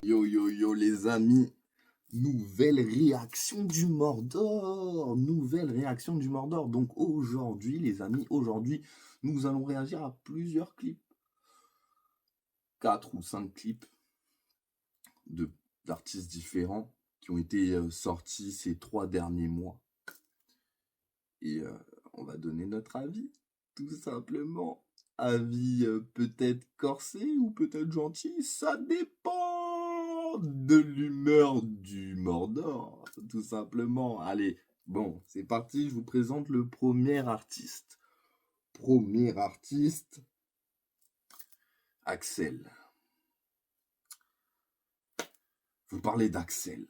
Yo yo yo les amis, nouvelle réaction du Mordor, nouvelle réaction du Mordor. Donc aujourd'hui les amis, aujourd'hui nous allons réagir à plusieurs clips, 4 ou 5 clips d'artistes différents qui ont été sortis ces 3 derniers mois. Et on va donner notre avis, tout simplement. Avis peut-être corsé ou peut-être gentil, ça dépend de l'humeur du Mordor, tout simplement. Allez, bon, c'est parti, je vous présente le premier artiste. Premier artiste, Axel. Vous parlez d'Axel.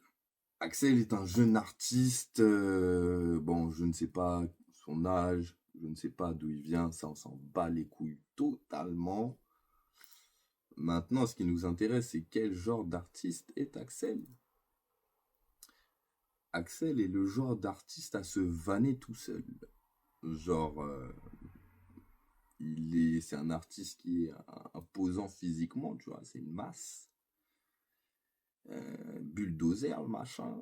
Axel est un jeune artiste, bon, je ne sais pas son âge, je ne sais pas d'où il vient, ça on s'en bat les couilles totalement. Maintenant, ce qui nous intéresse, c'est quel genre d'artiste est Axel. Axel est le genre d'artiste à se vanner tout seul. Genre, c'est un artiste qui est imposant physiquement, tu vois, c'est une masse. Bulldozer, le machin,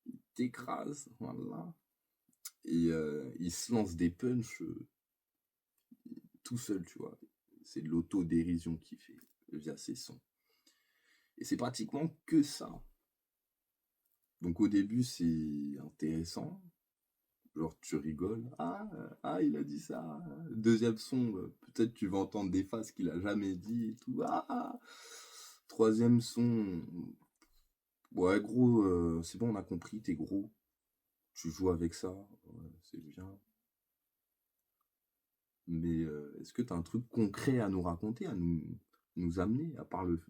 il t'écrase, voilà. Et il se lance des punchs tout seul, tu vois. C'est de l'autodérision qu'il fait via ses sons. Et c'est pratiquement que ça. Donc au début, c'est intéressant. Genre, tu rigoles. Ah, il a dit ça. Deuxième son, peut-être tu vas entendre des phases qu'il a jamais dit et tout. Troisième son. Ouais, gros, c'est bon, on a compris, t'es gros. Tu joues avec ça. Ouais, c'est bien. Mais est-ce que tu as un truc concret à nous raconter, à nous amener, à part de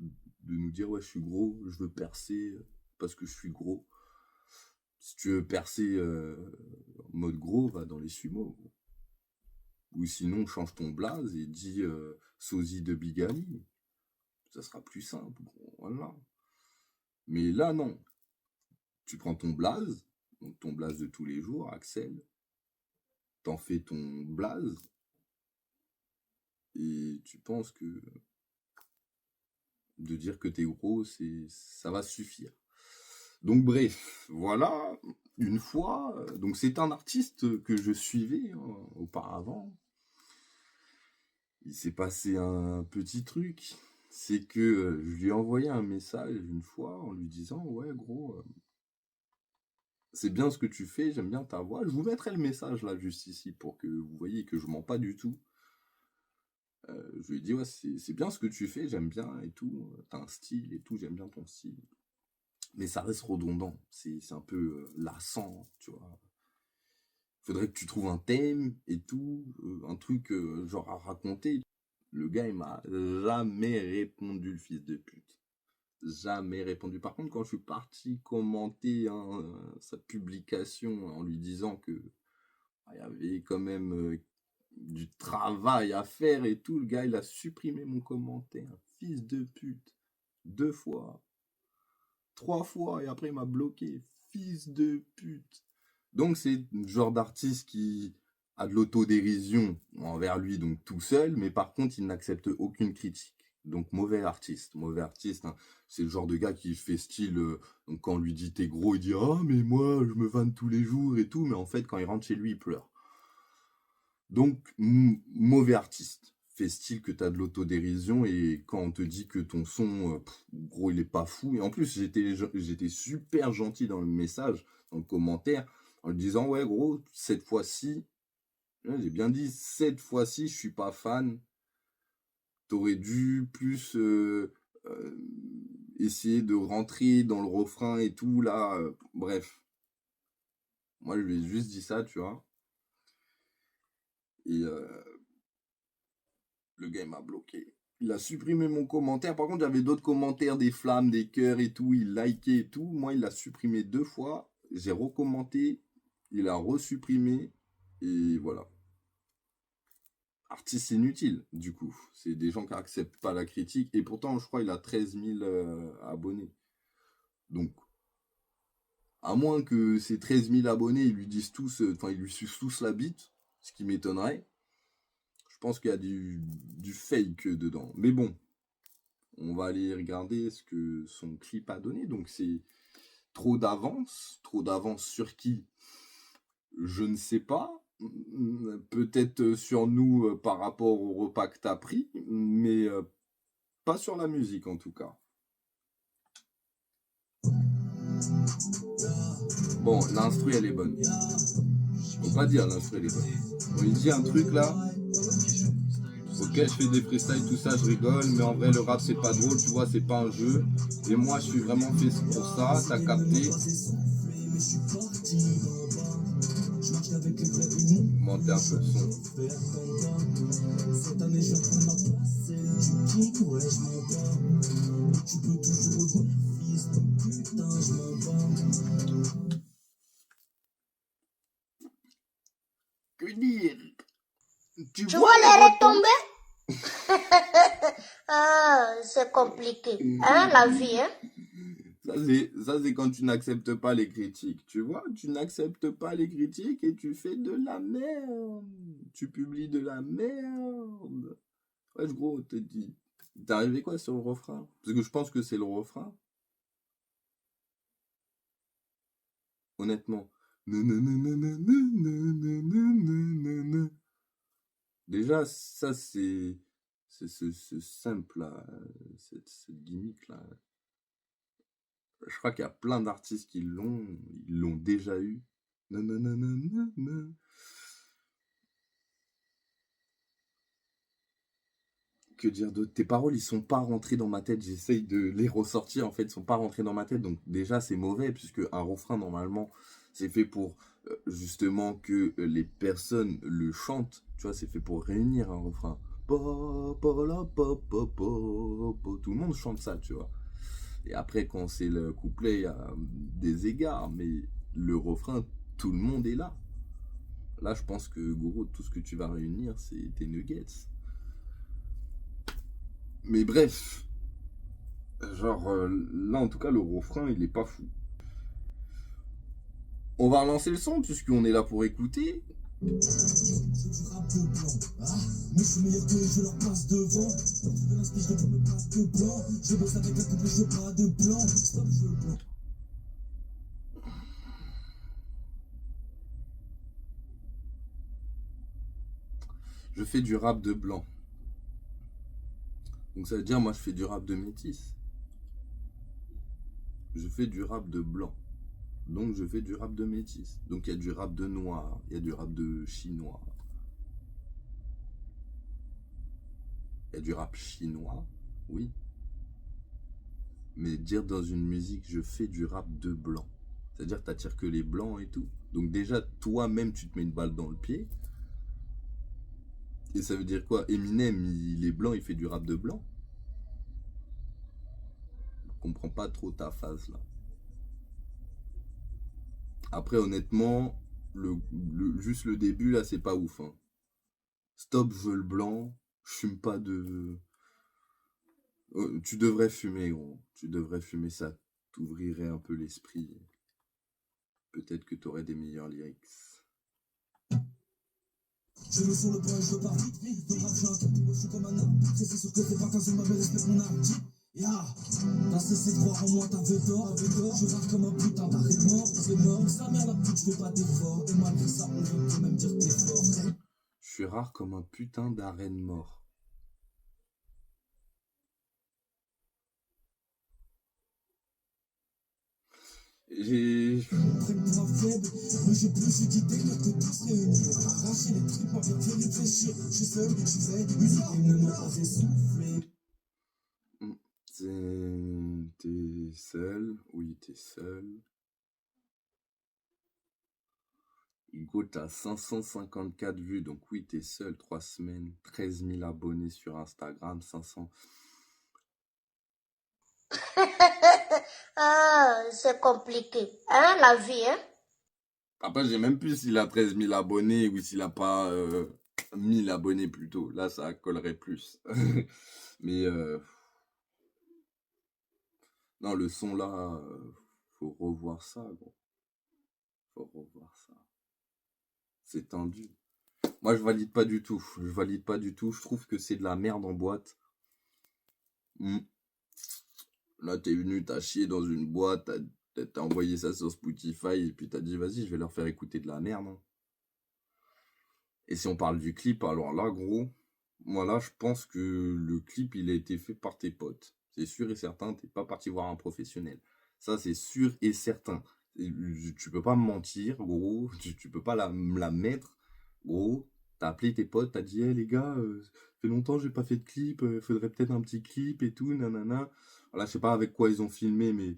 nous dire, ouais, je suis gros, je veux percer parce que je suis gros. Si tu veux percer en mode gros, va dans les sumo. Ou sinon, change ton blaze et dis sosie de bigamie. Ça sera plus simple, gros, voilà. Mais là, non. Tu prends ton blaze, donc ton blaze de tous les jours, Axel, t'en fais ton blaze, et tu penses que de dire que t'es gros, ça va suffire. Donc bref, voilà, une fois, donc c'est un artiste que je suivais auparavant. Il s'est passé un petit truc, c'est que je lui ai envoyé un message une fois en lui disant, ouais gros, c'est bien ce que tu fais, j'aime bien ta voix. Je vous mettrai le message là juste ici pour que vous voyez que je mens pas du tout. Je lui ai dit, ouais, c'est bien ce que tu fais, j'aime bien et tout, t'as un style et tout, j'aime bien ton style. Mais ça reste redondant, c'est un peu lassant, tu vois. Faudrait que tu trouves un thème et tout, un truc genre à raconter. Le gars, il m'a jamais répondu, le fils de pute. Jamais répondu. Par contre, quand je suis parti commenter sa publication en lui disant que il y avait quand même du travail à faire et tout, le gars, il a supprimé mon commentaire. Fils de pute. 2 fois. 3 fois, et après, il m'a bloqué. Fils de pute. Donc, c'est le genre d'artiste qui a de l'autodérision envers lui, donc tout seul, mais par contre, il n'accepte aucune critique. Donc, mauvais artiste. Mauvais artiste, hein. C'est le genre de gars qui fait style, donc quand on lui dit t'es gros, il dit ah, mais moi, je me vanne tous les jours et tout, mais en fait, quand il rentre chez lui, il pleure. Donc, mauvais artiste. Fait style que t'as de l'autodérision et quand on te dit que ton son, gros, il est pas fou. Et en plus, j'étais super gentil dans le message, dans le commentaire, en lui disant, ouais, gros, cette fois-ci, j'ai bien dit, cette fois-ci, je suis pas fan. T'aurais dû plus essayer de rentrer dans le refrain et tout, là. Bref. Moi, je lui ai juste dit ça, tu vois. Et le gars, il m'a bloqué. Il a supprimé mon commentaire. Par contre, j'avais d'autres commentaires, des flammes, des cœurs et tout. Il likait et tout. Moi, il l'a supprimé 2 fois. J'ai recommandé. Il a resupprimé. Et voilà. Artiste inutile, du coup. C'est des gens qui n'acceptent pas la critique. Et pourtant, je crois qu'il a 13 000 abonnés. Donc, à moins que ces 13 000 abonnés, ils lui disent tous, enfin, ils lui sucent tous la bite, ce qui m'étonnerait. Je pense qu'il y a du fake dedans. Mais bon, on va aller regarder ce que son clip a donné. Donc, c'est trop d'avance. Trop d'avance sur qui? Je ne sais pas. Peut-être sur nous par rapport au repas que tu as pris, mais pas sur la musique en tout cas. Bon, l'instru elle est bonne. Faut pas dire l'instru elle est bonne. Bon, il dit un truc là. Ok, je fais des freestyles, tout ça, je rigole, mais en vrai le rap c'est pas drôle, tu vois, c'est pas un jeu. Et moi je suis vraiment fait pour ça, t'as capté. Montez un peu le son. Que dire? Tu vois les retombées? Ah, c'est compliqué. Hein, la vie, hein? Ça, c'est quand tu n'acceptes pas les critiques. Tu vois, tu n'acceptes pas les critiques et tu fais de la merde. Tu publies de la merde. Ouais, gros, t'es arrivé quoi sur le refrain? Parce que je pense que c'est le refrain. Honnêtement. Déjà, ça, c'est ce simple là, cette gimmick là. Je crois qu'il y a plein d'artistes qui ils l'ont déjà eu. Que dire d'autre? Tes paroles, ils sont pas rentrés dans ma tête. J'essaye de les ressortir, en fait, ils sont pas rentrés dans ma tête. Donc déjà, c'est mauvais, puisque un refrain, normalement, c'est fait pour justement que les personnes le chantent. Tu vois, c'est fait pour réunir un refrain. Tout le monde chante ça, tu vois. Et après, quand c'est le couplet, il y a des égards, mais le refrain, tout le monde est là. Là, je pense que, gros, tout ce que tu vas réunir, c'est tes nuggets. Mais bref, genre, là, en tout cas, le refrain, il est pas fou. On va relancer le son, puisqu'on est là pour écouter. Je fais du rap de blanc. Donc ça veut dire, moi, je fais du rap de métis. Je fais du rap de blanc. Donc je fais du rap de métis. Donc il y a du rap de noir, il y a du rap de chinois. Il y a du rap chinois, oui. Mais dire dans une musique, je fais du rap de blanc. C'est-à-dire que t'attires que les blancs et tout. Donc déjà, toi-même, tu te mets une balle dans le pied. Et ça veut dire quoi? Eminem, il est blanc, il fait du rap de blanc. Je comprends pas trop ta phase là. Après, honnêtement, juste le début là, c'est pas ouf. Hein. Stop, je veux le blanc. Je fume pas de. Tu devrais fumer, gros. Tu devrais fumer ça. T'ouvrirait un peu l'esprit. Peut-être que t'aurais des meilleurs lyrics. Je me sens le point, je pars vite, vite. Dans rap, j'ai un capteur, je suis comme un arbitre. C'est sûr que c'est pas ta zone, ma belle, respecte mon arbitre. Ya, t'as cessé de croire en moi, t'avais tort. Je rare comme un putain, t'arrêtes mort, c'est mort. Ça mère la pute, je fais pas d'effort. Et malgré ça, on veut quand même dire t'es fort. Je suis rare comme un putain d'arène mort. J'ai. T'es seul, oui, t'es seul. Hugo, t'as 554 vues, donc oui, t'es seul, 3 semaines, 13 000 abonnés sur Instagram, 500. Ah, c'est compliqué. Hein, la vie, hein? Après, j'ai même plus s'il a 13 000 abonnés ou s'il a pas 1000 abonnés plutôt. Là, ça collerait plus. Mais non, le son là, faut revoir ça, gros. Faut revoir ça. C'est tendu. Moi, je valide pas du tout. Je valide pas du tout. Je trouve que c'est de la merde en boîte. Hmm. Là, t'es venu, t'as chié dans une boîte, t'as envoyé ça sur Spotify et puis t'as dit, vas-y, je vais leur faire écouter de la merde, hein. Et si on parle du clip, alors là, gros, moi là, je pense que le clip, il a été fait par tes potes. C'est sûr et certain, t'es pas parti voir un professionnel. Ça, c'est sûr et certain. Et tu peux pas me mentir, gros. Tu peux pas me la mettre, gros. T'as appelé tes potes, t'as dit, hé les gars, ça fait longtemps que j'ai pas fait de clip, faudrait peut-être un petit clip et tout, nanana. Voilà, je sais pas avec quoi ils ont filmé, mais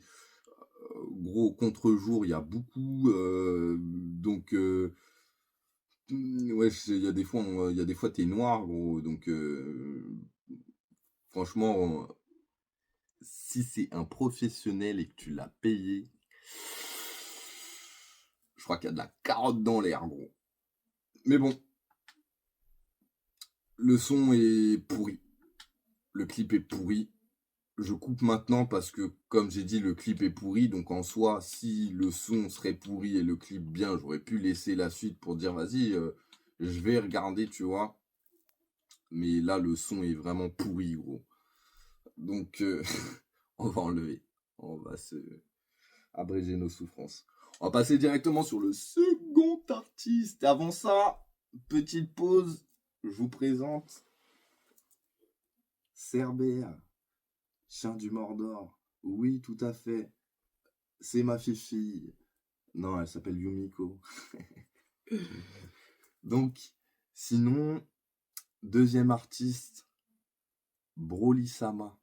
gros, contre-jour, il y a beaucoup. Donc, ouais, il y a des fois, t'es noir, gros. Donc, franchement, si c'est un professionnel et que tu l'as payé, je crois qu'il y a de la carotte dans l'air, gros. Mais bon, le son est pourri. Le clip est pourri. Je coupe maintenant parce que, comme j'ai dit, le clip est pourri. Donc, en soi, si le son serait pourri et le clip bien, j'aurais pu laisser la suite pour dire, vas-y, je vais regarder, tu vois. Mais là, le son est vraiment pourri, gros. Donc, on va enlever. On va se abréger nos souffrances. On va passer directement sur le second artiste. Avant ça, petite pause. Je vous présente Cerbère, chien du Mordor. Oui, tout à fait. C'est ma fifi. Non, elle s'appelle Yumiko. Donc, sinon, deuxième artiste, Broly Sama.